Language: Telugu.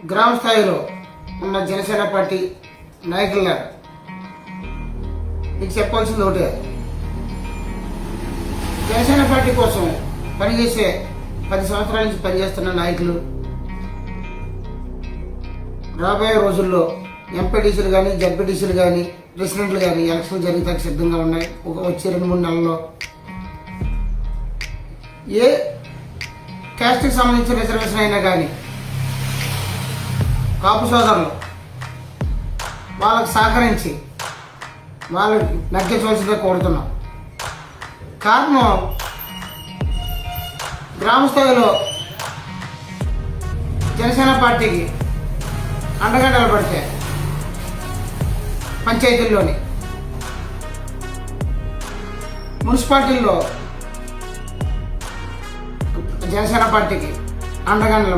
గ్రామ స్థాయిలో ఉన్న జనసేన పార్టీ నాయకుల మీకు చెప్పాల్సింది ఒకటే, జనసేన పార్టీ కోసం పనిచేసే 10 సంవత్సరాల నుంచి పనిచేస్తున్న నాయకులు రాబోయే రోజుల్లో ఎంపీటీసీలు కానీ జడ్పీటీసీలు కానీ ప్రెసిడెంట్లు కానీ ఎలక్షన్లు జరుగుతానికి సిద్ధంగా ఉన్నాయి. వచ్చే 2-3 నెలల్లో ఏ క్యాస్ట్కి సంబంధించిన రిజర్వేషన్ అయినా కానీ కాపు సోదరులు వాళ్ళకు సహకరించి వాళ్ళకి నగ్గించవలసిందే కోరుతున్నాం. కారణం, గ్రామ స్థాయిలో జనసేన పార్టీకి అండగా నిలబడితే పంచాయతీల్లోని మున్సిపాలిటీల్లో జనసేన పార్టీకి అండగా నిలబడి